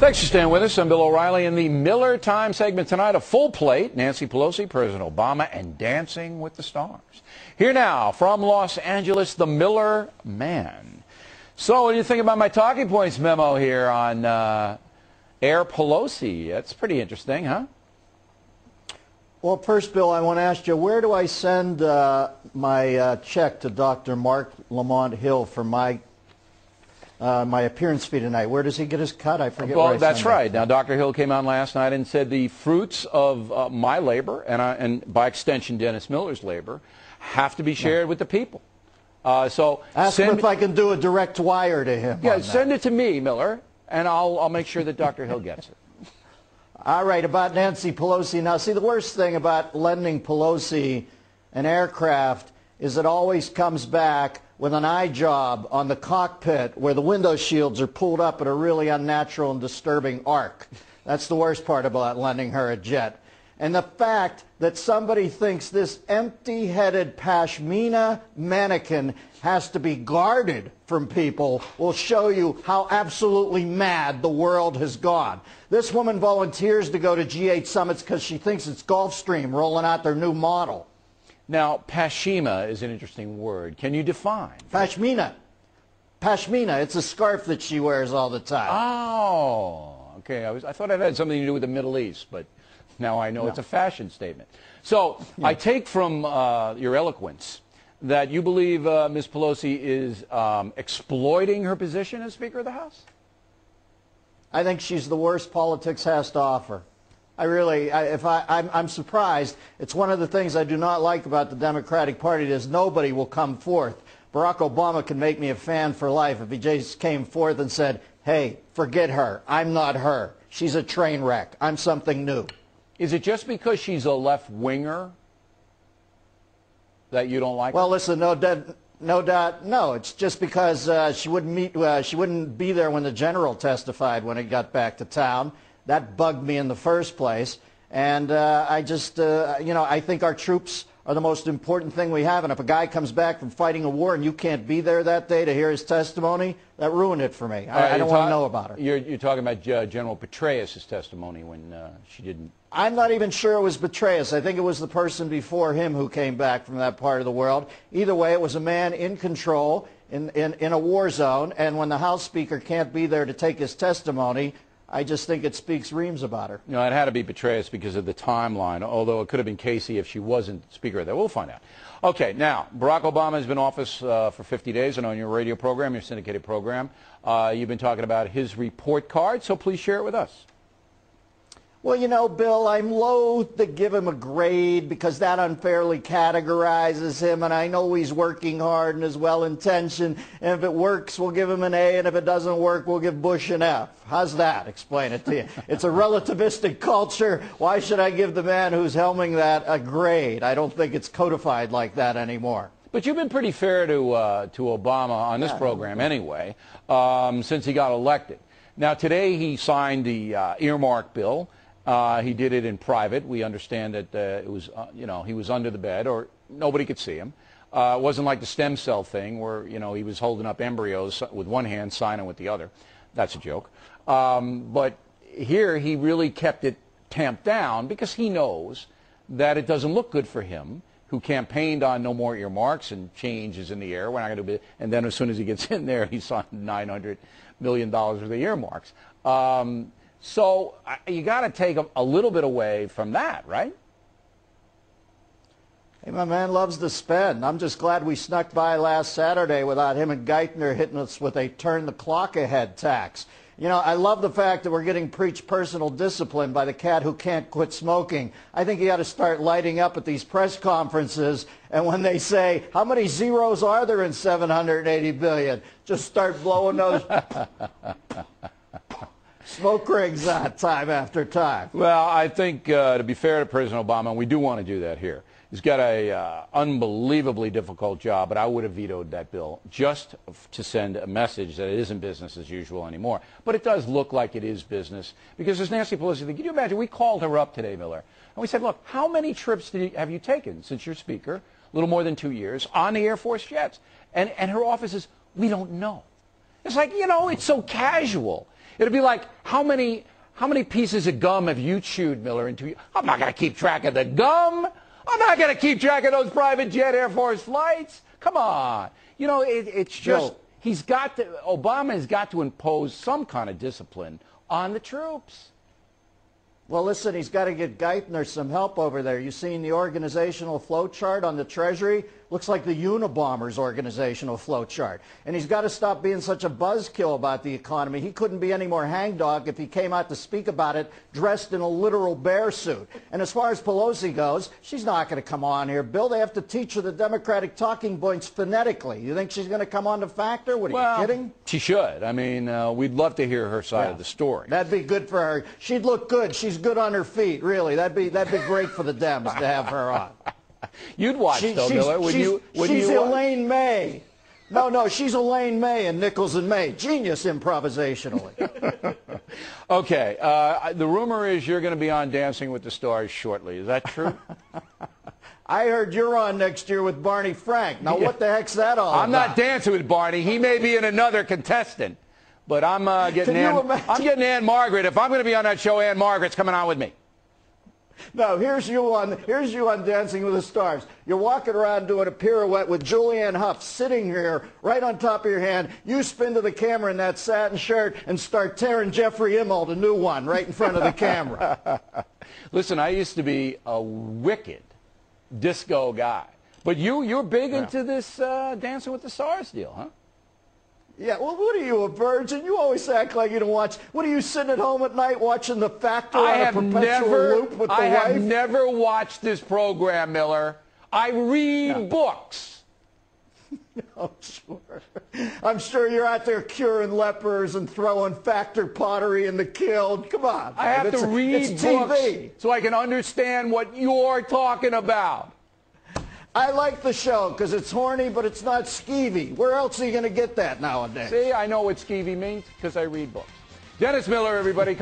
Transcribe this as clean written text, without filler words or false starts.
Thanks for staying with us. I'm Bill O'Reilly. In the Miller Time segment tonight, a full plate, Nancy Pelosi, President Obama, and Dancing with the Stars. Here now, from Los Angeles, the Miller Man. So what do you think about my talking points memo here on Air Pelosi? That's pretty interesting, huh? Well, first, Bill, I want to ask you, where do I send my check to Dr. Mark Lamont Hill for my appearance fee tonight? Where does he get his cut? I forget. Well, that's right. Now, Dr. Hill came on last night and said the fruits of my labor, and by extension Dennis Miller's labor, have to be shared with the people. So ask him if I can do a direct wire to him. Yeah, send it to me, Miller, and I'll make sure that Dr. Hill gets it. All right, about Nancy Pelosi. Now, see, the worst thing about lending Pelosi an aircraft is it always comes back with an eye job on the cockpit where the window shields are pulled up at a really unnatural and disturbing arc. That's the worst part about lending her a jet. And the fact that somebody thinks this empty-headed pashmina mannequin has to be guarded from people will show you how absolutely mad the world has gone. This woman volunteers to go to G8 summits because she thinks it's Gulfstream rolling out their new model. Now, pashmina is an interesting word. Can you define? Pashmina. Pashmina. It's a scarf that she wears all the time. Oh, okay. I thought it had something to do with the Middle East, but now I know it's a fashion statement. So I take from your eloquence that you believe Ms. Pelosi is exploiting her position as Speaker of the House? I think she's the worst politics has to offer. I'm surprised. It's one of the things I do not like about the Democratic Party is nobody will come forth. Barack Obama can make me a fan for life if he just came forth and said, hey, forget her. I'm not her. She's a train wreck. I'm something new. Is it just because she's a left-winger that you don't like her? Well, listen, no doubt, no. It's just because she wouldn't be there when the general testified when he got back to town. That bugged me in the first place. And I think our troops are the most important thing we have. And if a guy comes back from fighting a war and you can't be there that day to hear his testimony, that ruined it for me. I don't want to know about her. You're talking about General Petraeus' testimony when she didn't. I'm not even sure it was Petraeus. I think it was the person before him who came back from that part of the world. Either way, it was a man in control in a war zone. And when the House Speaker can't be there to take his testimony, I just think it speaks reams about her. No, it had to be Petraeus because of the timeline, although it could have been Casey if she wasn't Speaker of that. We'll find out. Okay, now, Barack Obama has been in office for 50 days, and on your radio program, your syndicated program, you've been talking about his report card, so please share it with us. Well, you know, Bill, I'm loath to give him a grade because that unfairly categorizes him, and I know he's working hard and is well-intentioned, and if it works, we'll give him an A, and if it doesn't work, we'll give Bush an F. How's that? Explain it to you. It's a relativistic culture. Why should I give the man who's helming that a grade? I don't think it's codified like that anymore. But you've been pretty fair to Obama on this program anyway, since he got elected. Now, today he signed the earmark bill. He did it in private. We understand that it was, he was under the bed or nobody could see him. It wasn't like the stem cell thing where, he was holding up embryos with one hand, signing with the other. That's a joke. But here he really kept it tamped down because he knows that it doesn't look good for him, who campaigned on no more earmarks and change is in the air. We're not going to do it. And then as soon as he gets in there, he signed $900 million worth of earmarks. So you got to take a little bit away from that, right? Hey, my man loves to spend. I'm just glad we snuck by last Saturday without him and Geithner hitting us with a turn the clock ahead tax. You know, I love the fact that we're getting preached personal discipline by the cat who can't quit smoking. I think he ought to start lighting up at these press conferences, and when they say, how many zeros are there in 780 billion? Just start blowing those smoke rings out time after time. Well, I think, to be fair to President Obama, and we do want to do that here, he's got a unbelievably difficult job, but I would have vetoed that bill just to send a message that it isn't business as usual anymore. But it does look like it is business because there's Nancy Pelosi. Can you imagine? We called her up today, Miller, and we said, look, how many trips have you taken since you're Speaker, a little more than 2 years, on the Air Force jets? And her office is, we don't know. It's like, it's so casual. It'd be like, how many pieces of gum have you chewed, Miller, into? I'm not going to keep track of the gum. I'm not going to keep track of those private jet Air Force flights. Come on. You know, it's just, Obama has got to impose some kind of discipline on the troops. Well, listen, he's got to get Geithner some help over there. You seen the organizational flow chart on the Treasury? Looks like the Unabomber's organizational flow chart. And he's got to stop being such a buzzkill about the economy. He couldn't be any more hangdog if he came out to speak about it dressed in a literal bear suit. And as far as Pelosi goes, she's not going to come on here. Bill, they have to teach her the Democratic talking points phonetically. You think she's going to come on to Factor? What, are you kidding? She should. I mean, we'd love to hear her side of the story. That'd be good for her. She'd look good. She's good on her feet, really. That'd be great for the Dems to have her on. You'd watch, though, Miller. She's Elaine May. No, she's Elaine May in Nichols and May. Genius improvisationally. Okay. The rumor is you're going to be on Dancing with the Stars shortly. Is that true? I heard you're on next year with Barney Frank. Now, what the heck's that all about? I'm not dancing with Barney. He may be in another contestant. But I'm getting Ann Margaret. If I'm going to be on that show, Ann Margaret's coming on with me. No, here's you on Dancing with the Stars. You're walking around doing a pirouette with Julianne Hough sitting here right on top of your hand. You spin to the camera in that satin shirt and start tearing Jeffrey Immelt a new one right in front of the camera. Listen, I used to be a wicked disco guy. But you're big into this Dancing with the Stars deal, huh? Yeah, well, what are you, a virgin? You always act like you don't watch. What are you sitting at home at night watching The Factor on a perpetual loop with the wife? I have never watched this program, Miller. I read books. Oh, sure. I'm sure you're out there curing lepers and throwing Factor pottery in the kiln. Come on. I have to read books so I can understand what you're talking about. I like the show because it's horny, but it's not skeevy. Where else are you going to get that nowadays? See, I know what skeevy means because I read books. Dennis Miller, everybody.